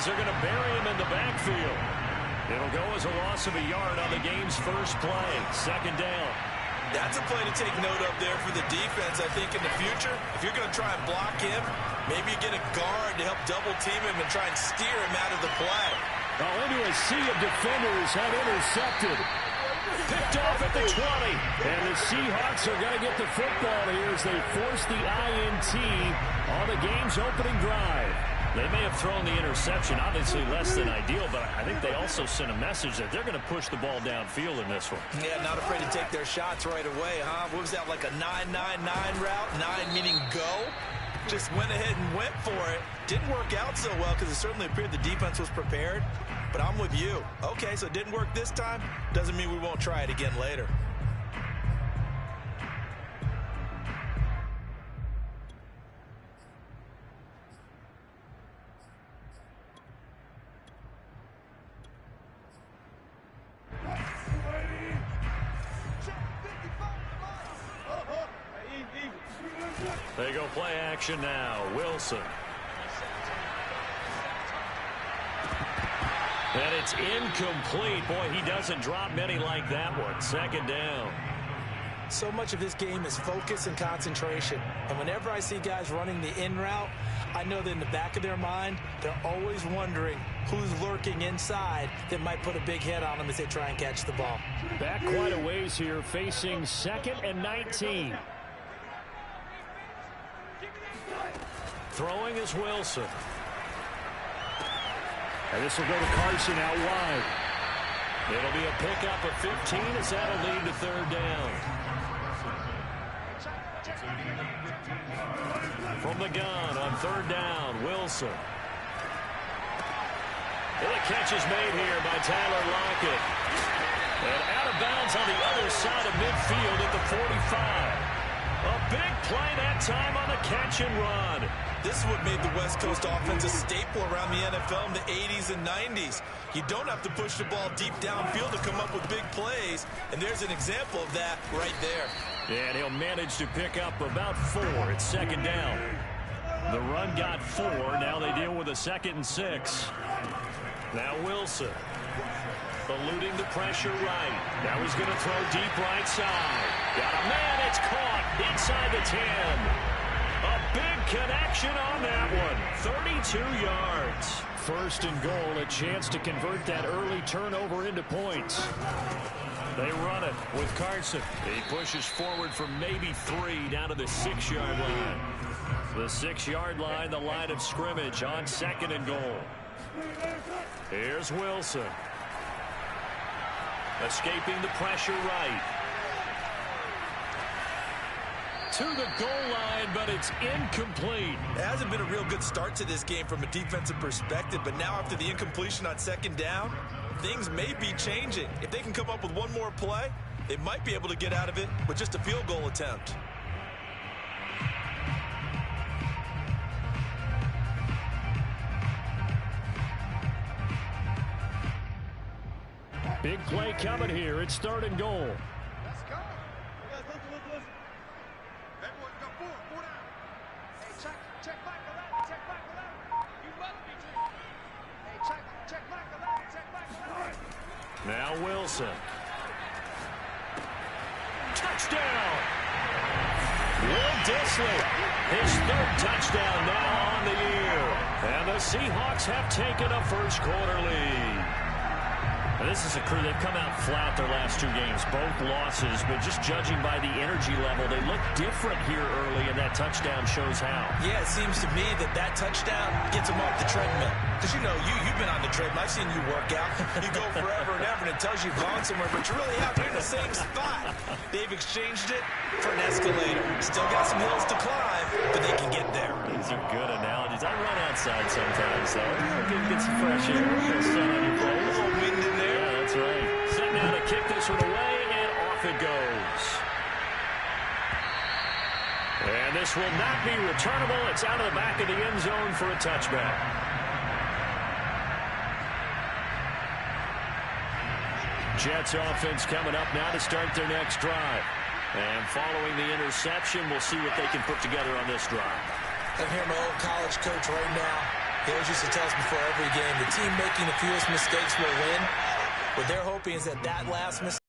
as they're going to bury him in the backfield. It'll go as a loss of a yard on the game's first play. Second down. That's a play to take note of there for the defense, I think, in the future. If you're going to try and block him, maybe you get a guard to help double-team him and try and steer him out of the play. Oh, into a sea of defenders, had intercepted. Picked off at the 20. And the Seahawks are going to get the football here as they force the INT on the game's opening drive. They may have thrown the interception, obviously less than ideal, but I think they also sent a message that they're going to push the ball downfield in this one. Yeah, not afraid to take their shots right away, huh? What was that, like a 9-9-9 route? 9 meaning go? Just went ahead and went for it. Didn't work out so well because it certainly appeared the defense was prepared. But I'm with you. Okay, so it didn't work this time. Doesn't mean we won't try it again later. They go play action now. Wilson. And it's incomplete. Boy, he doesn't drop many like that one. Second down. So much of this game is focus and concentration. And whenever I see guys running the in route, I know that in the back of their mind, they're always wondering who's lurking inside that might put a big hit on them as they try and catch the ball. Back quite a ways here, facing 2nd and 19. Throwing is Wilson. And this will go to Carson out wide. It'll be a pickup of 15 as that'll lead to third down. From the gun on third down, Wilson. And the catch is made here by Tyler Lockett. And out of bounds on the other side of midfield at the 45. A big play that time on the catch and run. This is what made the West Coast offense a staple around the NFL in the 80s and 90s. You don't have to push the ball deep downfield to come up with big plays, and there's an example of that right there. Yeah, and he'll manage to pick up about 4 at second down. The run got 4. Now they deal with a 2nd and 6. Now Wilson. Eluding the pressure right. Now he's going to throw deep right side. Got a man. It's caught inside the 10. A big connection on that one. 32 yards. First and goal, a chance to convert that early turnover into points. They run it with Carson. He pushes forward from maybe 3 down to the 6-yard line. The 6-yard line, the line of scrimmage on 2nd and goal. Here's Wilson. Escaping the pressure right. To the goal line, but it's incomplete. It hasn't been a real good start to this game from a defensive perspective, but now after the incompletion on 2nd down, things may be changing. If they can come up with one more play, they might be able to get out of it with just a field goal attempt. Big play coming here. It's 3rd and goal. Let's go. Listen. Everyone got 4 down. Hey, check back to that. Check back to that. You must be cheating. Hey, check back to that. Check back to that. Now Wilson. Touchdown. Will Dissly. His 3rd touchdown now on the year. And the Seahawks have taken a first quarter lead. And this is a crew, they've come out flat their last 2 games, both losses, but just judging by the energy level, they look different here early, and that touchdown shows how. Yeah, it seems to me that touchdown gets them off the treadmill. Because, you know, you've been on the treadmill. I've seen you work out. You go forever and ever, and it tells you you've gone somewhere, but you're really out there in the same spot. They've exchanged it for an escalator. Still got some hills to climb, but they can get there. These are good analogies. I run outside sometimes, though. Get some fresh air. Sun on your face. A little wind in there. Yeah, that's right. Setting out to kick this one away, and off it goes. And this will not be returnable. It's out of the back of the end zone for a touchback. Jets offense coming up now to start their next drive. And following the interception, we'll see what they can put together on this drive. I hear my old college coach right now. There's used to tell us before every game, the team making the fewest mistakes will win. What they're hoping is that last mistake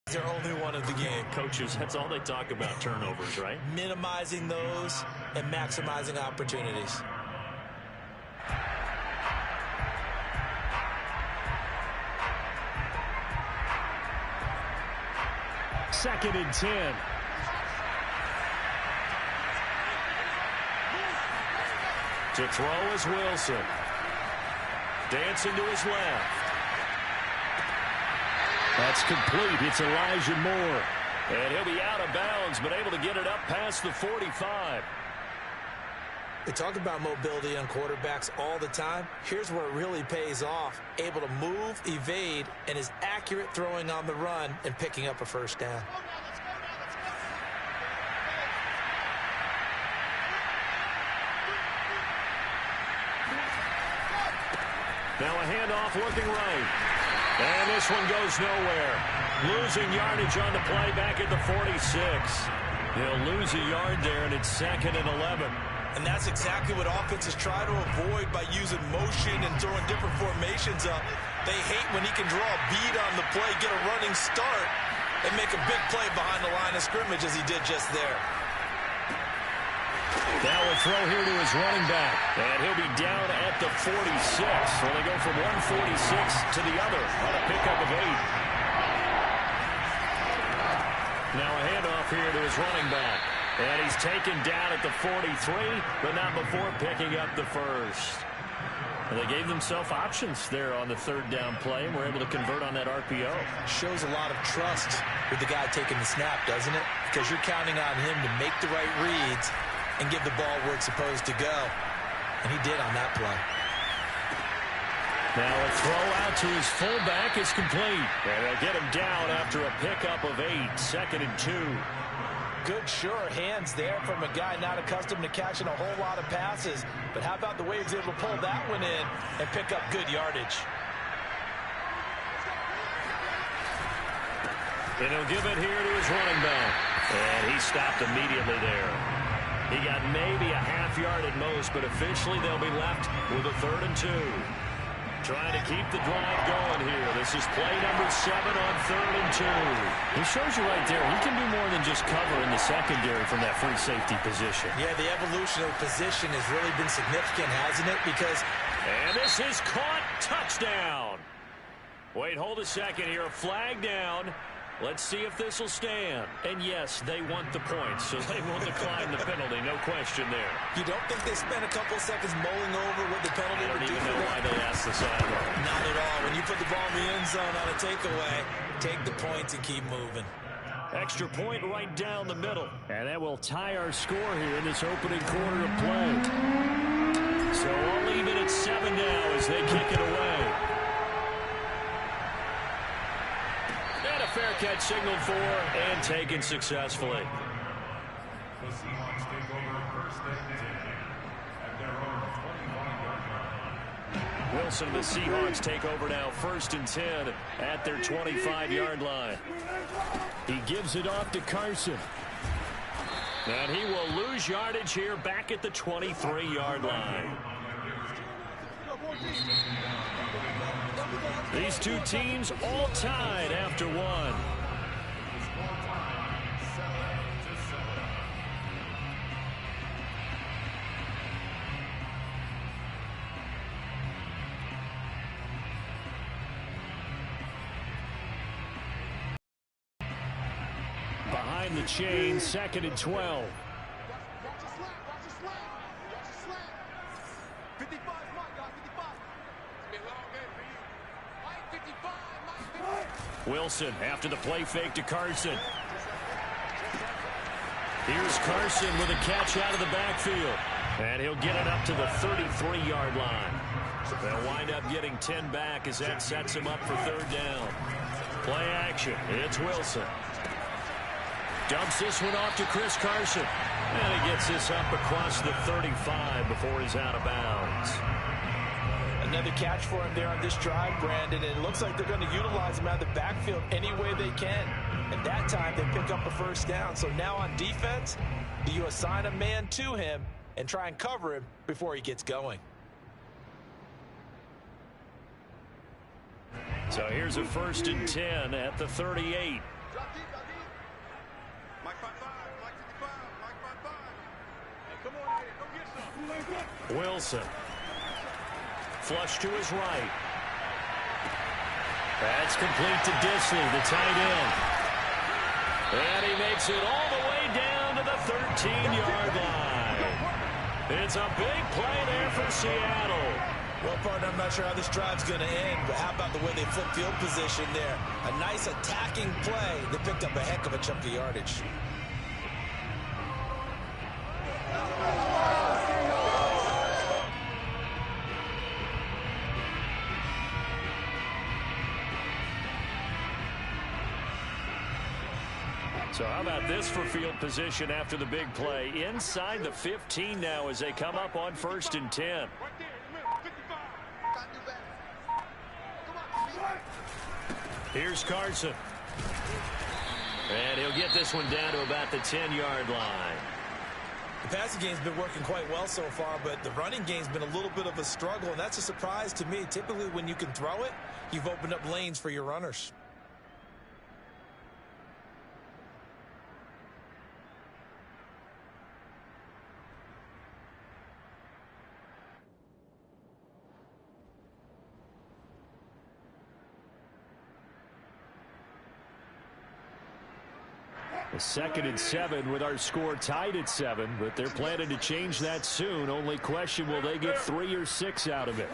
is their only one of the game. Coaches, that's all they talk about, turnovers, right? Minimizing those and maximizing opportunities. Second and 10. To throw is Wilson. Dancing to his left. That's complete. It's Elijah Moore. And he'll be out of bounds, but able to get it up past the 45. They talk about mobility on quarterbacks all the time. Here's where it really pays off. Able to move, evade, and is accurate throwing on the run and picking up a first down. Now a handoff looking right. And this one goes nowhere. Losing yardage on the play back at the 46. He'll lose a yard there, and it's 2nd and 11. And that's exactly what offenses try to avoid by using motion and throwing different formations up. They hate when he can draw a bead on the play, get a running start, and make a big play behind the line of scrimmage as he did just there. Now a throw here to his running back. And he'll be down at the 46. So they go from 146 to the other on a pickup of 8. Now a handoff here to his running back. And he's taken down at the 43, but not before picking up the first. And they gave themselves options there on the 3rd down play, and were able to convert on that RPO. Shows a lot of trust with the guy taking the snap, doesn't it? Because you're counting on him to make the right reads and give the ball where it's supposed to go. And he did on that play. Now a throw out to his fullback is complete. And they'll get him down after a pickup of 8, 2nd and 2. Good, sure hands there from a guy not accustomed to catching a whole lot of passes. But how about the way he was able to pull that one in and pick up good yardage? And he'll give it here to his running back. And he stopped immediately there. He got maybe a half yard at most, but officially they'll be left with a 3rd and 2. Trying to keep the drive going here. This is play number 7 on 3rd and 2. He shows you right there, he can do more than just cover in the secondary from that free safety position. Yeah, the evolution of the position has really been significant, hasn't it? Because... And this is caught. Touchdown. Wait, hold a second here. Flag down. Let's see if this will stand. And yes, they want the points, so they will decline the penalty. No question there. You don't think they spent a couple seconds mulling over what the penalty would do? I don't even know why they asked the sideline. Not at all. When you put the ball in the end zone on a takeaway, take the points and keep moving. Extra point right down the middle. And that will tie our score here in this opening quarter of play. So all even at 7 now as they kick it away. And a fair catch signaled for and taken successfully. The Seahawks take over 1st and 10 at their own 25-yard line. Wilson and the Seahawks take over now 1st and 10 at their 25-yard line. He gives it off to Carson. And he will lose yardage here back at the 23-yard line. These two teams all tied after one. Behind the chain, 2nd and 12. Wilson after the play fake to Carson. Here's Carson with a catch out of the backfield. And he'll get it up to the 33-yard line. They'll wind up getting 10 back as that sets him up for 3rd down. Play action. It's Wilson. Dumps this one off to Chris Carson. And he gets this up across the 35 before he's out of bounds. Another catch for him there on this drive, Brandon, and it looks like they're going to utilize him out of the backfield any way they can. At that time, they pick up a 1st down. So now on defense, do you assign a man to him and try and cover him before he gets going? So here's a 1st and 10 at the 38. Drop deep, drop deep. Mike 5-5, Mike 55, Mike 5-5. Hey, come on, Eddie, go get some. Wilson. Flush to his right. That's complete to Disley, the tight end. And he makes it all the way down to the 13-yard line. It's a big play there for Seattle. Well, partner, I'm not sure how this drive's going to end, but how about the way they flip field position there? A nice attacking play. They picked up a heck of a chunk of yardage. So how about this for field position after the big play? Inside the 15 now as they come up on 1st and 10. Right there, in the middle, 55. Gotta do better. Come on, Here's Carson. And he'll get this one down to about the 10-yard line. The passing game's been working quite well so far, but the running game's been a little bit of a struggle, and that's a surprise to me. Typically, when you can throw it, you've opened up lanes for your runners. A 2nd and 7 with our score tied at 7, but they're planning to change that soon. Only question, will they get 3 or 6 out of it?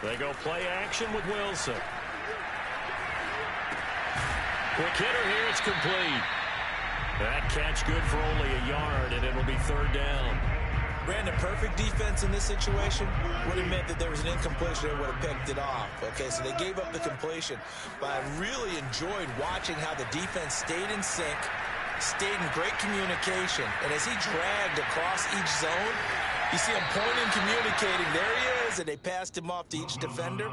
They go play action with Wilson. Quick hitter here, it's complete. That catch good for only a yard, and it'll be 3rd down. Brandon, perfect defense in this situation would have meant that there was an incompletion. They would have picked it off. Okay, so they gave up the completion. But I really enjoyed watching how the defense stayed in sync, stayed in great communication. And as he dragged across each zone, you see him pointing, communicating. There he is, and they passed him off to each defender.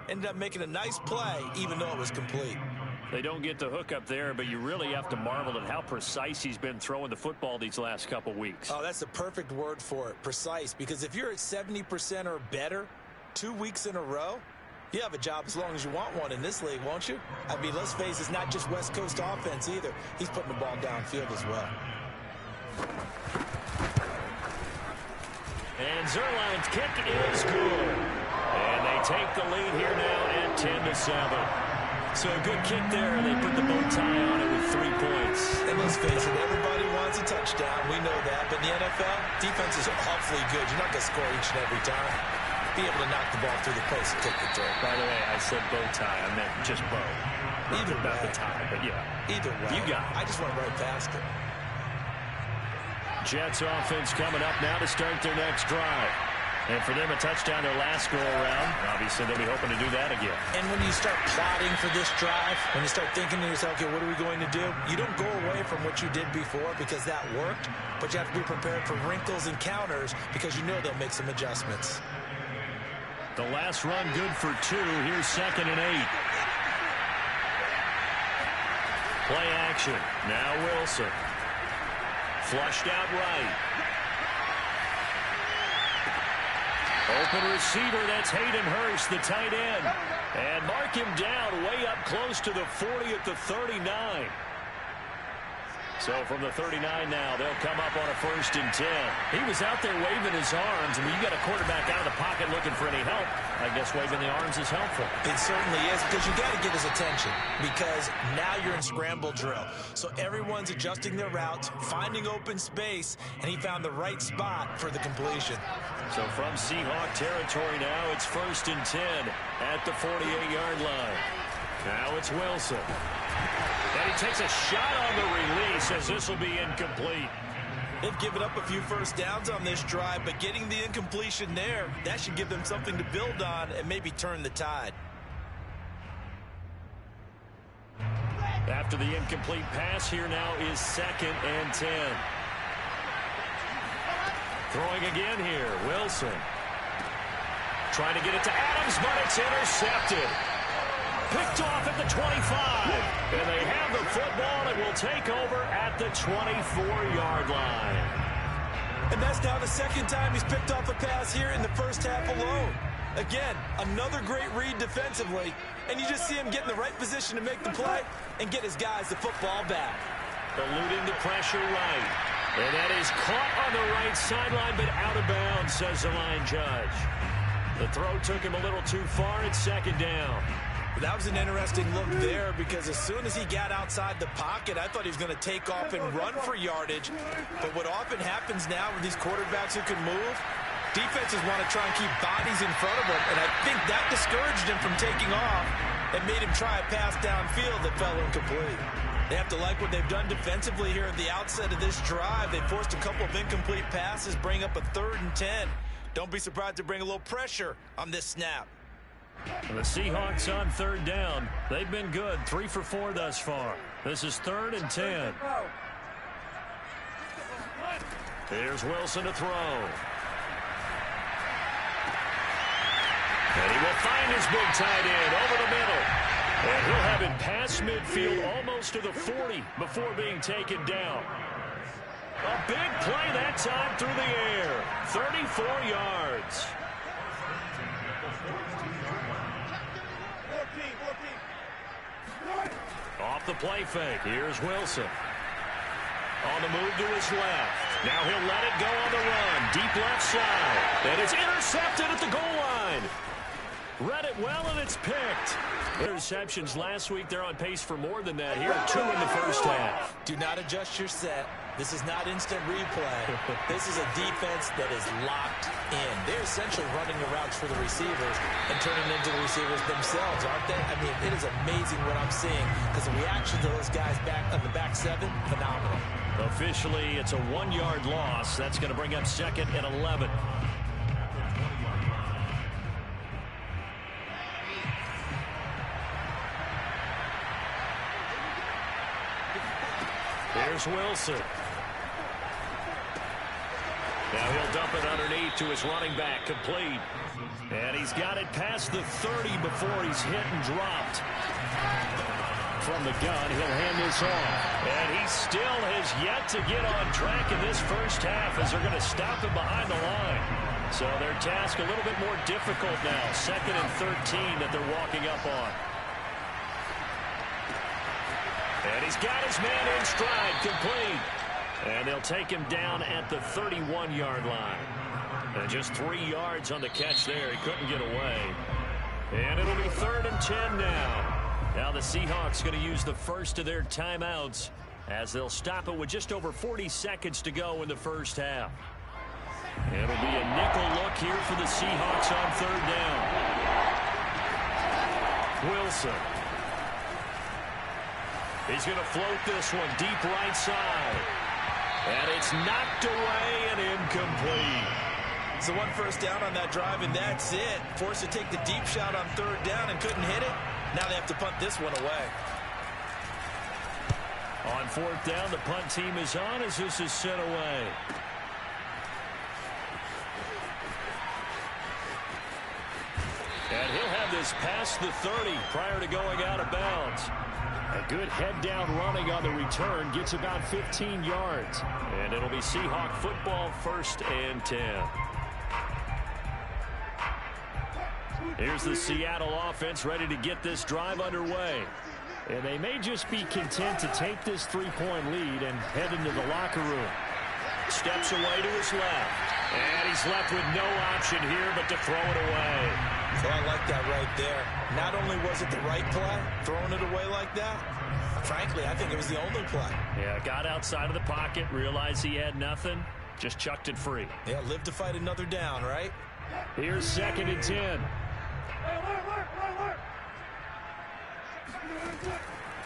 Ended up making a nice play, even though it was complete. They don't get the hook up there, but you really have to marvel at how precise he's been throwing the football these last couple weeks. Oh, that's the perfect word for it, precise. Because if you're at 70% or better 2 weeks in a row, you have a job as long as you want one in this league, won't you? I mean, let's face it, it's not just West Coast offense either. He's putting the ball downfield as well. And Zerline's kick is good. And they take the lead here now at 10-7. So a good kick there. They put the bow tie on it with 3 points. And let's face it, everybody wants a touchdown. We know that. But in the NFL, defenses are awfully good. You're not going to score each and every time. Be able to knock the ball through the post and take the throw. By the way, I said bow tie. I meant just bow. Either way. Not the tie, but yeah. Either way. You got it. I just went right past it. Jets offense coming up now to start their next drive. And for them, a touchdown their last go-around. Obviously, they'll be hoping to do that again. And when you start plotting for this drive, when you start thinking to yourself, okay, what are we going to do? You don't go away from what you did before because that worked, but you have to be prepared for wrinkles and counters because you know they'll make some adjustments. The last run good for 2. Here's 2nd and 8. Play action. Now Wilson. Flushed out right. Open receiver, that's Hayden Hurst, the tight end. And mark him down way up close to the 40 at the 39. So from the 39 now, they'll come up on a 1st and 10. He was out there waving his arms. I mean, you got a quarterback out of the pocket looking for any help. I guess waving the arms is helpful. It certainly is, because you got to get his attention, because now you're in scramble drill. So everyone's adjusting their routes, finding open space, and he found the right spot for the completion. So from Seahawk territory now, it's 1st and 10 at the 48-yard line. Now it's Wilson. And he takes a shot on the release as this will be incomplete. They've given up a few first downs on this drive, but getting the incompletion there, that should give them something to build on and maybe turn the tide. After the incomplete pass, here now is 2nd and 10. Throwing again here, Wilson. Trying to get it to Adams, but it's intercepted. Picked off at the 25. And they have the football and will take over at the 24-yard line. And that's now the 2nd time he's picked off a pass here in the first half alone. Again, another great read defensively, and you just see him get in the right position to make the play and get his guys the football back. Eluding the pressure right. And that is caught on the right sideline, but out of bounds, says the line judge. The throw took him a little too far. It's second down. That was an interesting look there because as soon as he got outside the pocket, I thought he was going to take off and run for yardage. But what often happens now with these quarterbacks who can move, defenses want to try and keep bodies in front of them, and I think that discouraged him from taking off and made him try a pass downfield that fell incomplete. They have to like what they've done defensively here at the outset of this drive. They forced a couple of incomplete passes, bring up a 3rd and 10. Don't be surprised to bring a little pressure on this snap. And the Seahawks on 3rd down. They've been good, 3 for 4 thus far. This is 3rd and 10. Here's Wilson to throw. And he will find his big tight end over the middle. And he'll have it past midfield almost to the 40 before being taken down. A big play that time through the air. 34 yards. Off the play fake. Here's Wilson. On the move to his left. Now he'll let it go on the run. Deep left side. And it's intercepted at the goal line. Read it well, and it's picked. Interceptions last week. They're on pace for more than that here. 2 in the first half. Do not adjust your set. This is not instant replay. This is a defense that is locked in. They're essentially running the routes for the receivers and turning into the receivers themselves, aren't they? I mean, it is amazing what I'm seeing because the reactions of those guys back on the back 7, phenomenal. Officially, it's a 1-yard loss. That's going to bring up 2nd and 11. Here's Wilson. Now he'll dump it underneath to his running back, complete. And he's got it past the 30 before he's hit and dropped. From the gun, he'll hand this off. And he still has yet to get on track in this first half as they're going to stop him behind the line. So their task a little bit more difficult now. 2nd and 13 that they're walking up on. And he's got his man in stride, complete. And they'll take him down at the 31-yard line. And just 3 yards on the catch there. He couldn't get away. And it'll be 3rd and 10 now. Now the Seahawks going to use the first of their timeouts as they'll stop it with just over 40 seconds to go in the first half. It'll be a nickel look here for the Seahawks on 3rd down. Wilson. He's going to float this one deep right side. And it's knocked away and incomplete. So 1 first down on that drive, and that's it. Forced to take the deep shot on 3rd down and couldn't hit it. Now they have to punt this one away. On 4th down, the punt team is on as this is sent away. And he'll have this past the 30 prior to going out of bounds. A good head-down running on the return gets about 15 yards. And it'll be Seahawk football, 1st and 10. Here's the Seattle offense ready to get this drive underway. And they may just be content to take this 3-point lead and head into the locker room. Steps away to his left. And he's left with no option here but to throw it away. So I like that right there. Not only was it the right play, throwing it away like that, frankly, I think it was the only play. Yeah, got outside of the pocket, realized he had nothing, just chucked it free. Yeah, live to fight another down, right? Here's 2nd and 10.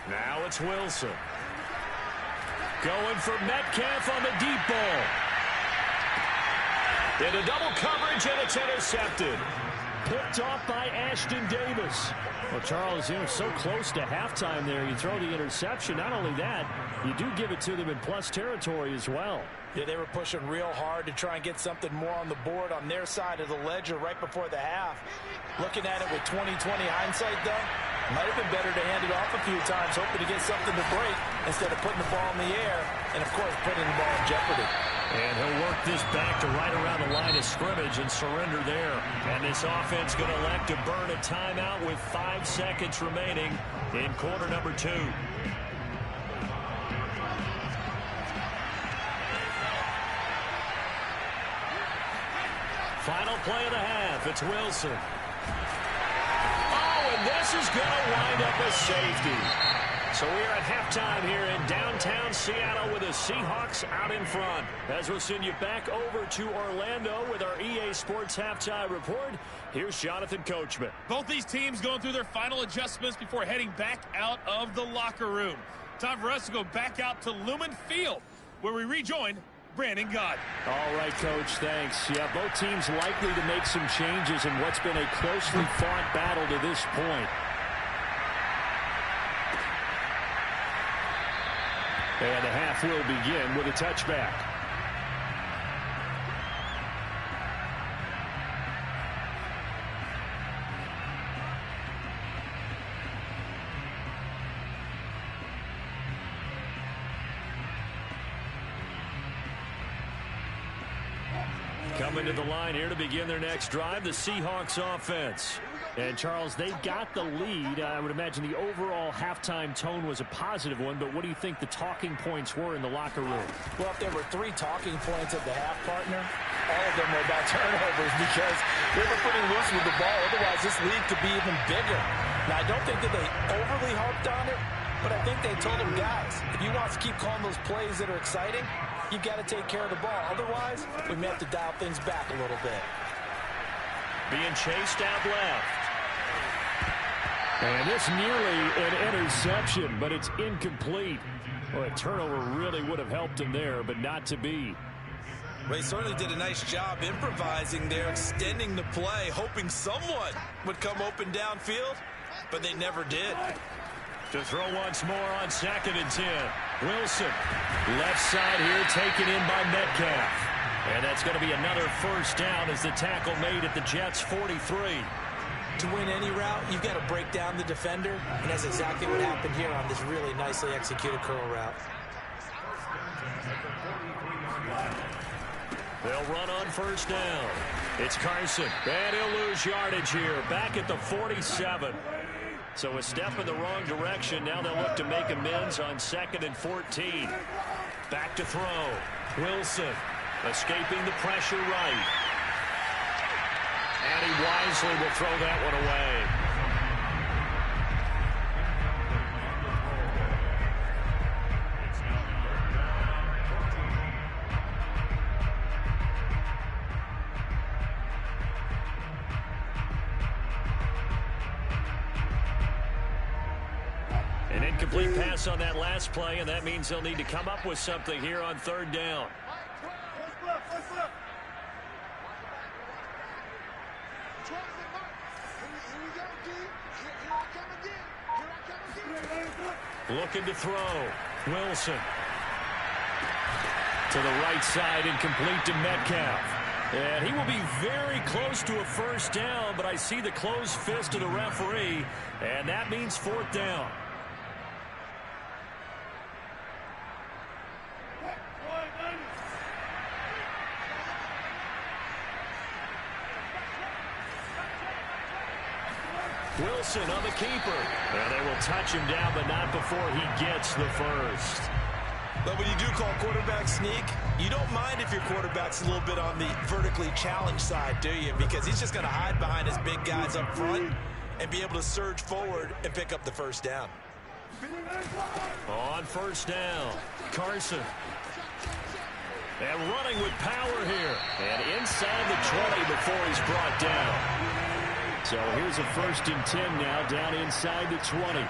Now it's Wilson. Going for Metcalf on the deep ball. Into double coverage, and it's intercepted. Picked off by Ashton Davis. Well, Charles, so close to halftime there. You throw the interception. Not only that, you do give it to them in plus territory as well. Yeah, they were pushing real hard to try and get something more on the board on their side of the ledger right before the half. Looking at it with 20/20 hindsight, though, might have been better to hand it off a few times, hoping to get something to break instead of putting the ball in the air and, of course, putting the ball in jeopardy. And he'll work this back to right around the line of scrimmage and surrender there. And this offense going to elect to burn a timeout with 5 seconds remaining in quarter number 2. Final play of the half. It's Wilson. Oh, and this is going to wind up a safety. So we are at halftime here in downtown Seattle with the Seahawks out in front. As we'll send you back over to Orlando with our EA Sports Halftime Report, here's Jonathan Coachman. Both these teams going through their final adjustments before heading back out of the locker room. Time for us to go back out to Lumen Field, where we rejoin Brandon Gott. All right, Coach, thanks. Yeah, both teams likely to make some changes in what's been a closely fought battle to this point. And the half will begin with a touchback. Coming to the line here to begin their next drive, the Seahawks offense. And, Charles, they got the lead. I would imagine the overall halftime tone was a positive one, but what do you think the talking points were in the locker room? Well, if there were 3 talking points at the half, partner, all of them were about turnovers because they were pretty loose with the ball. Otherwise, this lead could be even bigger. Now, I don't think that they overly harped on it, but I think they told them, guys, if you want to keep calling those plays that are exciting, you've got to take care of the ball. Otherwise, we may have to dial things back a little bit. Being chased out left. And this nearly an interception, but it's incomplete. Well, a turnover really would have helped him there, but not to be. Well, he certainly did a nice job improvising there, extending the play, hoping someone would come open downfield, but they never did. To throw once more on 2nd and 10. Wilson, left side here, taken in by Metcalf. And that's going to be another first down as the tackle made at the Jets' 43. To win any route, you've got to break down the defender, and that's exactly what happened here on this really nicely executed curl route. They'll run on first down. It's Carson, and he'll lose yardage here, back at the 47. So a step in the wrong direction. Now they'll look to make amends on 2nd and 14. Back to throw. Wilson escaping the pressure right. And he wisely will throw that one away. An incomplete pass on that last play, and that means they'll need to come up with something here on 3rd down. Looking to throw. Wilson. To the right side, incomplete to Metcalf. And he will be very close to a first down, but I see the closed fist of the referee, and that means 4th down. Wilson on the keeper. And they will touch him down, but not before he gets the first. But when you do call quarterback sneak, you don't mind if your quarterback's a little bit on the vertically challenged side, do you? Because he's just going to hide behind his big guys up front and be able to surge forward and pick up the first down. On first down, Carson. And running with power here. And inside the 20 before he's brought down. So here's a 1st and 10 now, down inside the 20.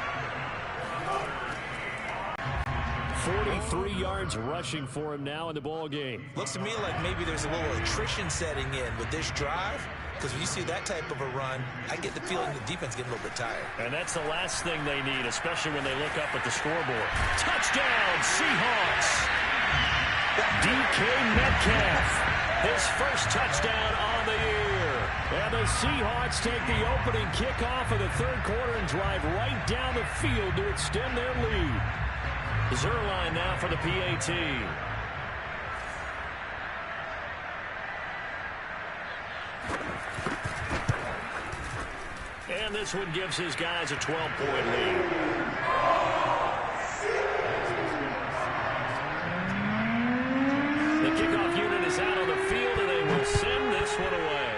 43 yards rushing for him now in the ball game. Looks to me like maybe there's a little attrition setting in with this drive, because when you see that type of a run, I get the feeling the defense getting a little bit tired. And that's the last thing they need, especially when they look up at the scoreboard. Touchdown, Seahawks! DK Metcalf, his first touchdown on the year. And the Seahawks take the opening kickoff of the 3rd quarter and drive right down the field to extend their lead. Zerline now for the PAT. And this one gives his guys a 12-point lead. The kickoff unit is out on the field, and they will send this one away.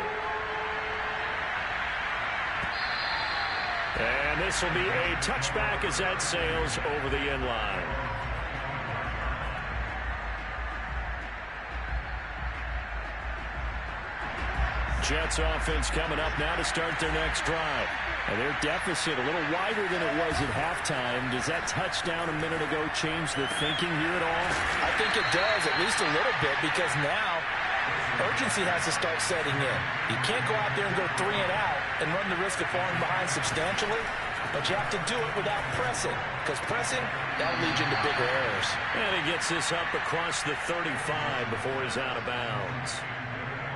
And this will be a touchback as that sails over the end line. Jets offense coming up now to start their next drive. And their deficit a little wider than it was at halftime. Does that touchdown a minute ago change the thinking here at all? I think it does, at least a little bit, because now urgency has to start setting in. You can't go out there and go 3 and out and run the risk of falling behind substantially, but you have to do it without pressing, because pressing, that'll lead you into bigger errors. And he gets this up across the 35 before he's out of bounds.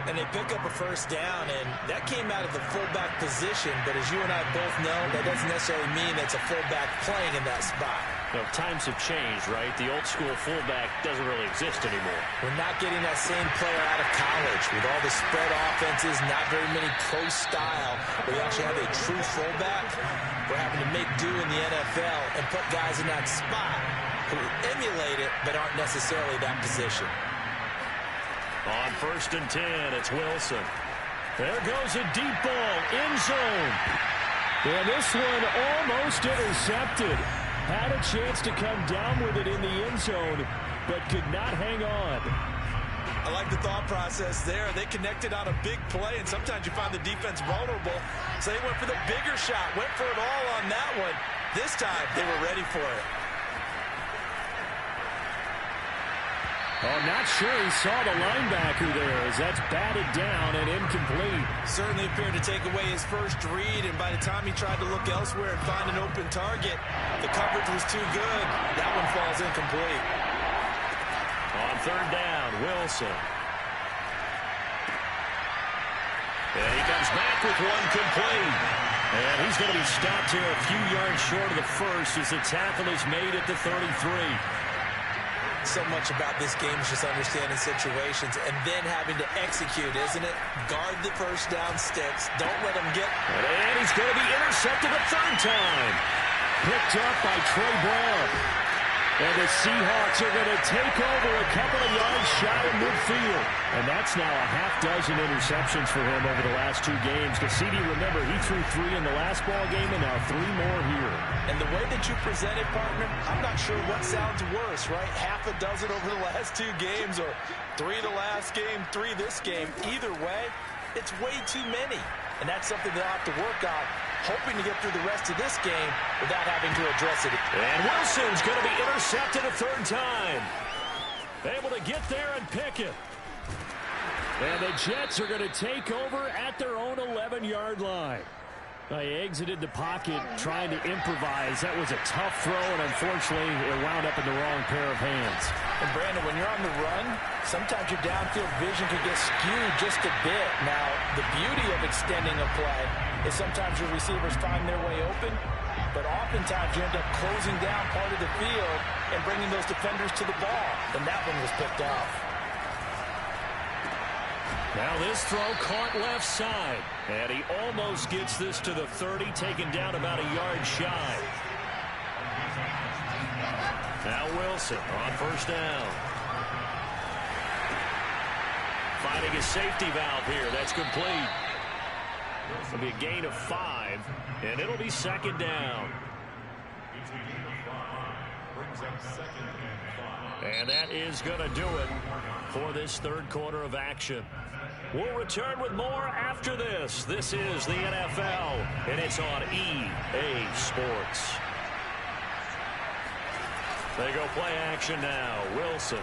And they pick up a first down, and that came out of the fullback position, but as you and I both know, that doesn't necessarily mean it's a fullback playing in that spot. Well, times have changed, right? The old school fullback doesn't really exist anymore. We're not getting that same player out of college with all the spread offenses, not very many pro style, where you actually have a true fullback. We're having to make do in the NFL and put guys in that spot who emulate it but aren't necessarily that position. On 1st and 10, it's Wilson. There goes a deep ball, end zone. And this one almost intercepted. Had a chance to come down with it in the end zone, but could not hang on. I like the thought process there. They connected on a big play, and sometimes you find the defense vulnerable. So they went for the bigger shot, went for it all on that one. This time, they were ready for it. Oh, not sure he saw the linebacker there as that's batted down and incomplete. Certainly appeared to take away his first read, and by the time he tried to look elsewhere and find an open target, the coverage was too good. That one falls incomplete. On 3rd down, Wilson. And he comes back with one complete. And he's going to be stopped here a few yards short of the first as the tackle is made at the 33. So much about this game is just understanding situations and then having to execute, isn't it? Guard the first down sticks. Don't let them get... And he's going to be intercepted a 3rd time. Picked up by Trey Brown. And the Seahawks are going to take over a couple of yards shy of midfield. And that's now a half dozen interceptions for him over the last 2 games. Because CD, remember, he threw 3 in the last ball game and now 3 more here. And the way that you presented, partner, I'm not sure what sounds worse, right? Half a dozen over the last 2 games, or 3 the last game, 3 this game. Either way, it's way too many. And that's something they'll have to work on, hoping to get through the rest of this game without having to address it. And Wilson's going to be intercepted a 3rd time. Able to get there and pick it. And the Jets are going to take over at their own 11-yard line. He exited the pocket trying to improvise. That was a tough throw, and unfortunately, it wound up in the wrong pair of hands. And, Brandon, when you're on the run, sometimes your downfield vision can get skewed just a bit. Now, the beauty of extending a play is sometimes your receivers find their way open, but oftentimes you end up closing down part of the field and bringing those defenders to the ball. And that one was picked off. Now this throw caught left side. And he almost gets this to the 30, taken down about a yard shy. Now Wilson on 1st down. Finding a safety valve here. That's complete. It'll be a gain of 5, and it'll be 2nd down. It's a gain of 5. Brings up 2nd and 5. And that is going to do it for this 3rd quarter of action. We'll return with more after this. This is the NFL, and it's on EA Sports. They go play action now. Wilson.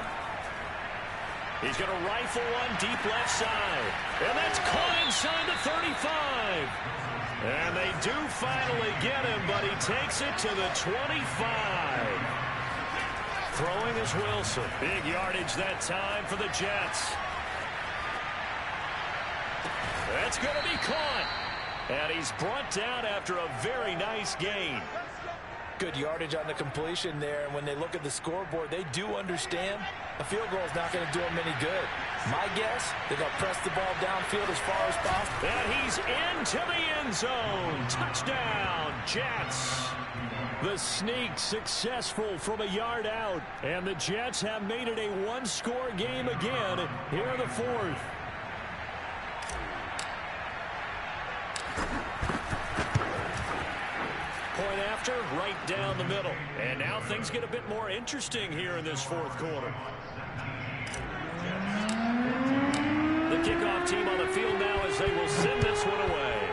He's going to rifle one deep left side. And that's caught inside the 35. And they do finally get him, but he takes it to the 25. Throwing is Wilson. Big yardage that time for the Jets. That's going to be caught. And he's brought down after a very nice gain. Good yardage on the completion there. And when they look at the scoreboard, they do understand a field goal is not going to do them any good. My guess, they're going to press the ball downfield as far as possible. And he's into the end zone. Touchdown, Jets. The sneak successful from a yard out. And the Jets have made it a one-score game again here in the fourth. Point after, right down the middle. And now things get a bit more interesting here in this fourth quarter. The kickoff team on the field now as they will send this one away.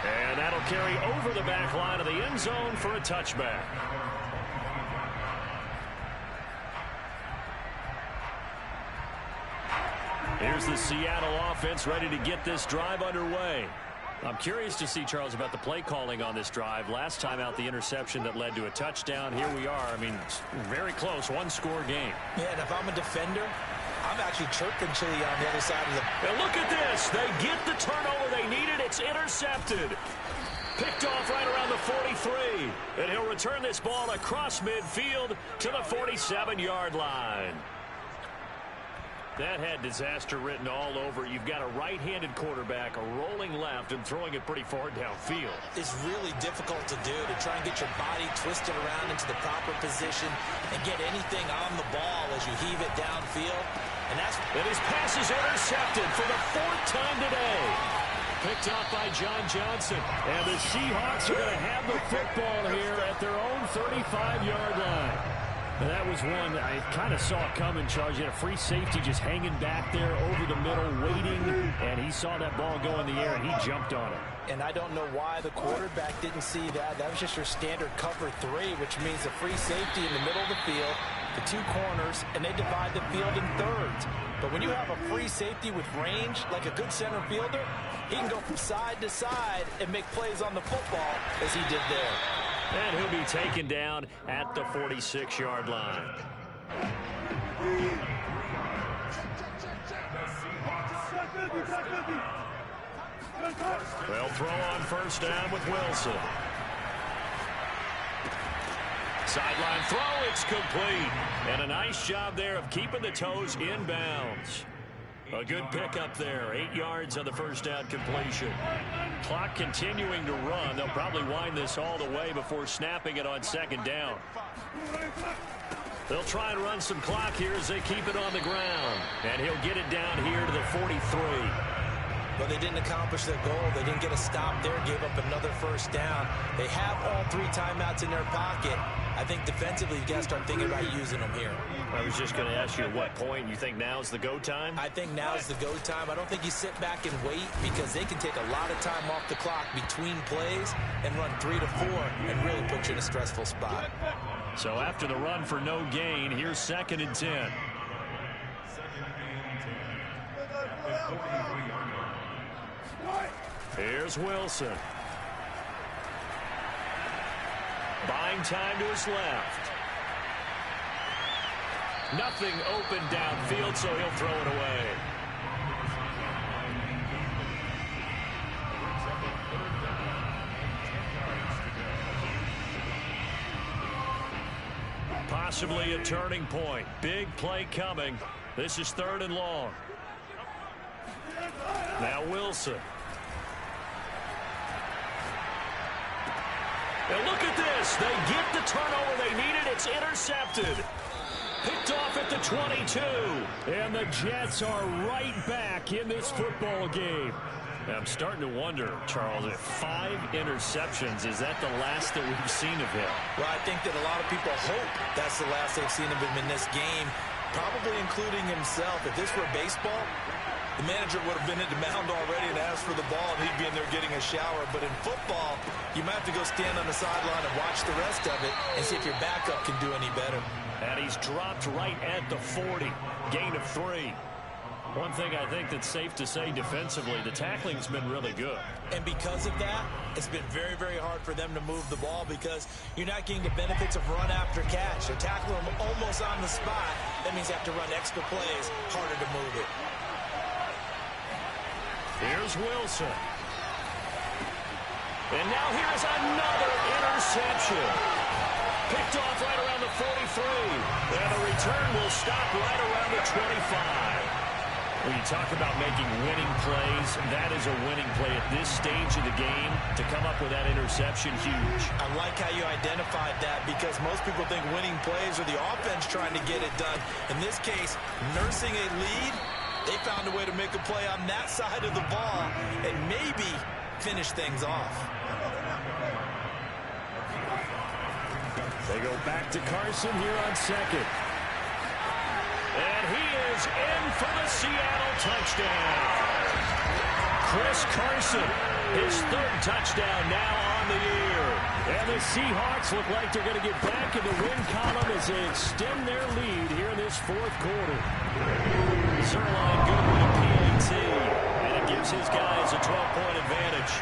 And that'll carry over the back line of the end zone for a touchback. Here's the Seattle offense ready to get this drive underway. I'm curious to see, Charles, about the play calling on this drive. Last time out, the interception that led to a touchdown. Here we are. I mean, very close, one-score game. Yeah, and if I'm a defender, I'm actually chirping Chili on the other side of the... And look at this. They get the turnover they needed. It's intercepted. Picked off right around the 43. And he'll return this ball across midfield to the 47-yard line. That had disaster written all over. You've got a right-handed quarterback rolling left and throwing it pretty far downfield. It's really difficult to do, to try and get your body twisted around into the proper position and get anything on the ball as you heave it downfield. And his pass is intercepted for the fourth time today. Picked off by John Johnson. And the Seahawks are going to have the football here at their own 35-yard line. And that was one I kind of saw coming, Charles. You had a free safety just hanging back there over the middle, waiting, and he saw that ball go in the air, and he jumped on it. And I don't know why the quarterback didn't see that. That was just your standard cover 3, which means a free safety in the middle of the field, the 2 corners, and they divide the field in thirds. But when you have a free safety with range, like a good center fielder, he can go from side to side and make plays on the football as he did there. And he'll be taken down at the 46-yard line. They'll throw on first down with Wilson. Sideline throw, it's complete. And a nice job there of keeping the toes in bounds. A good pickup there. 8 yards on the first down completion. Clock continuing to run. They'll probably wind this all the way before snapping it on second down. They'll try and run some clock here as they keep it on the ground. And he'll get it down here to the 43. But they didn't accomplish their goal. They didn't get a stop there, gave up another first down. They have all 3 timeouts in their pocket. I think defensively, you've got to start thinking about using them here. I was just going to ask you at what point you think now's the go time? I think now's the go time. I don't think you sit back and wait because they can take a lot of time off the clock between plays and run 3 to 4 and really put you in a stressful spot. So after the run for no gain, here's 2nd and 10. Here's Wilson. Buying time to his left. Nothing open downfield, so he'll throw it away. Possibly a turning point. Big play coming. This is 3rd and long. Now Wilson. And look at this. They get the turnover they needed. It's intercepted. Picked off at the 22. And the Jets are right back in this football game. I'm starting to wonder, Charles, if 5 interceptions, is that the last that we've seen of him? Well, I think that a lot of people hope that's the last they've seen of him in this game, probably including himself. If this were baseball, the manager would have been at the mound already and asked for the ball, and he'd be in there getting a shower. But in football, you might have to go stand on the sideline and watch the rest of it and see if your backup can do any better. And he's dropped right at the 40. Gain of 3. One thing I think that's safe to say defensively, the tackling's been really good. And because of that, it's been very, very hard for them to move the ball because you're not getting the benefits of run after catch. They're tackling them almost on the spot. That means you have to run extra plays, harder to move it. Here's Wilson. And now here is another interception. Picked off right around the 43. And the return will stop right around the 25. When you talk about making winning plays, that is a winning play at this stage of the game. To come up with that interception, huge. I like how you identified that because most people think winning plays are the offense trying to get it done. In this case, nursing a lead, they found a way to make a play on that side of the ball and maybe finish things off. They go back to Carson here on second. And he is in for the Seattle touchdown. Chris Carson, his third touchdown now on the year. And the Seahawks look like they're going to get back in the win column as they extend their lead here in this fourth quarter. Zerline good with a PAT, and it gives his guys a 12-point advantage.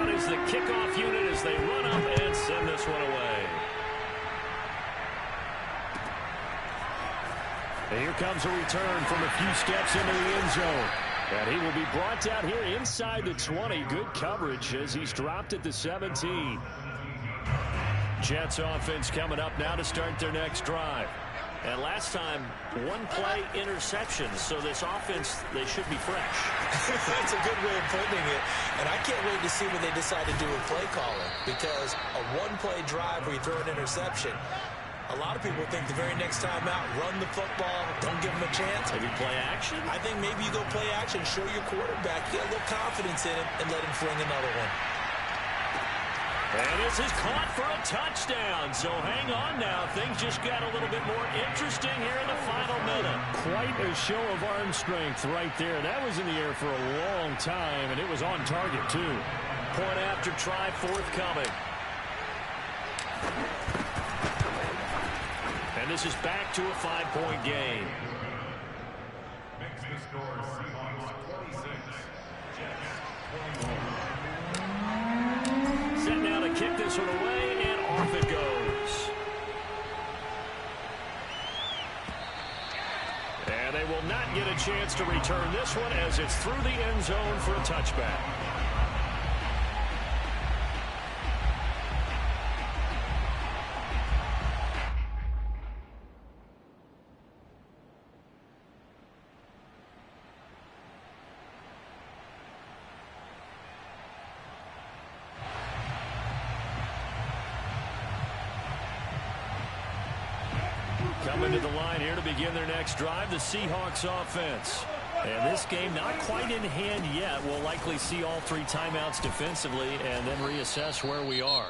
Out is the kickoff unit as they run up and send this one away. And here comes a return from a few steps into the end zone. And he will be brought down here inside the 20. Good coverage as he's dropped at the 17. Jets offense coming up now to start their next drive. And last time, one play interceptions. So this offense, they should be fresh. That's a good way of putting it. And I can't wait to see what they decide to do with play calling. Because a one-play drive where you throw an interception, a lot of people think the very next time out, run the football, don't give them a chance. Maybe play action? I think maybe you go play action, show your quarterback, get a little confidence in it, and let him fling another one. And this is caught for a touchdown. So hang on now. Things just got a little bit more interesting here in the final minute. Quite a show of arm strength right there. That was in the air for a long time, and it was on target, too. Point after try forthcoming. And this is back to a 5-point game. Makes the score Seahawks 26, Jets 21. Set now to kick this one away, and off it goes. And they will not get a chance to return this one as it's through the end zone for a touchback. Coming to the line here to begin their next drive, the Seahawks offense. And this game not quite in hand yet. We'll likely see all three timeouts defensively and then reassess where we are.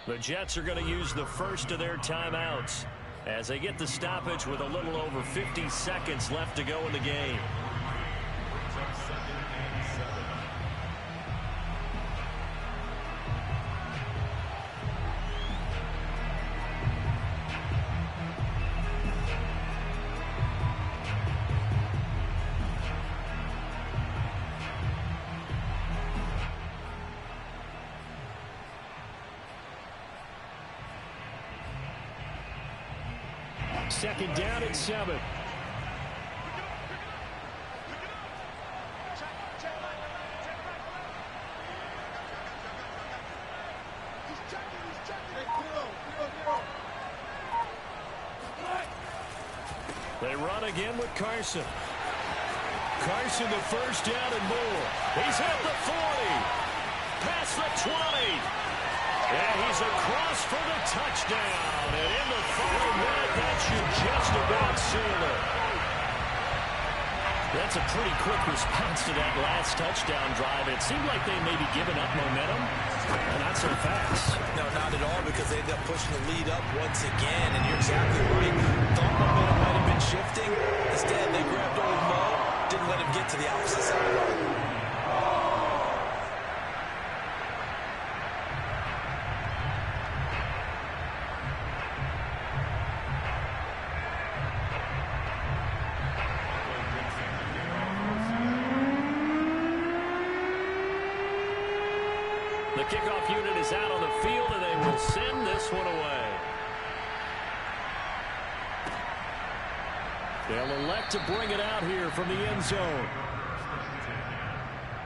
The Jets are going to use the first of their timeouts as they get the stoppage with a little over 50 seconds left to go in the game. Second down at 7. They run again with Carson. Carson the first down and more. He's at the 40. Past the 20. And he's across for the touchdown. And in the final minute, that should just about seal it. That's a pretty quick response to that last touchdown drive. It seemed like they may be giving up momentum. Not so fast. No, not at all, because they ended up pushing the lead up once again. And you're exactly right. Thought momentum might have been shifting. Instead, they grabbed old Mo. Didn't let him get to the opposite sideline. The kickoff unit is out on the field, and they will send this one away. They'll elect to bring it out here from the end zone.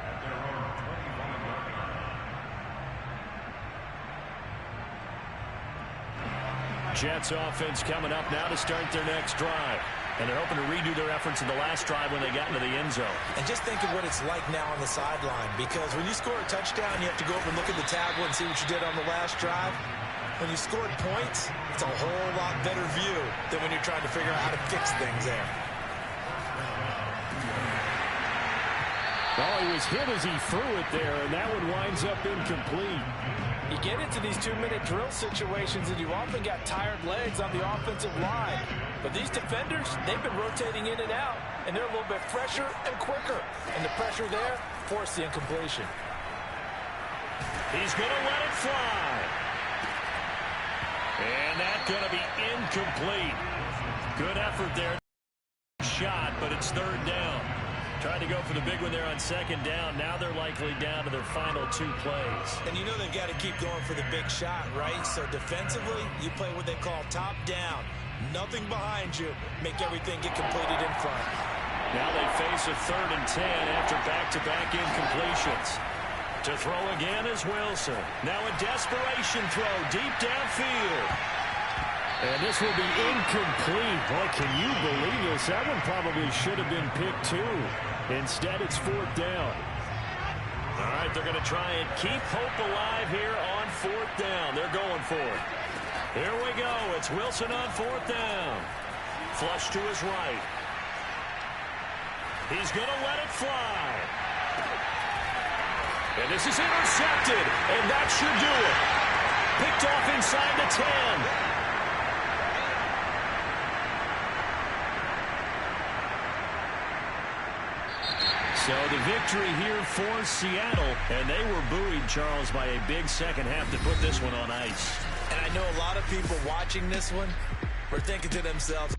At their own 21. Jets offense coming up now to start their next drive. And they're hoping to redo their efforts in the last drive when they got into the end zone. And just think of what it's like now on the sideline, because when you score a touchdown, you have to go over and look at the tablet and see what you did on the last drive. When you scored points, it's a whole lot better view than when you're trying to figure out how to fix things there. Well, he was hit as he threw it there, and that one winds up incomplete. You get into these 2-minute drill situations, and you often got tired legs on the offensive line. But these defenders, they've been rotating in and out, and they're a little bit fresher and quicker. And the pressure there forced the incompletion. He's going to let it fly. And that's going to be incomplete. Good effort there. Shot, but it's third down. Tried to go for the big one there on second down. Now they're likely down to their final 2 plays. And you know they've got to keep going for the big shot, right? So defensively, you play what they call top down. Nothing behind you. Make everything get completed in front. Now they face a 3rd and 10 after back-to-back incompletions. To throw again is Wilson. Now a desperation throw deep downfield. And this will be incomplete. Boy, can you believe this? That one probably should have been picked too. Instead, it's 4th down. All right, they're going to try and keep hope alive here on 4th down. They're going for it. Here we go. It's Wilson on 4th down. Flush to his right. He's going to let it fly. And this is intercepted. And that should do it. Picked off inside the 10. So the victory here for Seattle, and they were buoyed, Charles, by a big second half to put this one on ice. And I know a lot of people watching this one were thinking to themselves,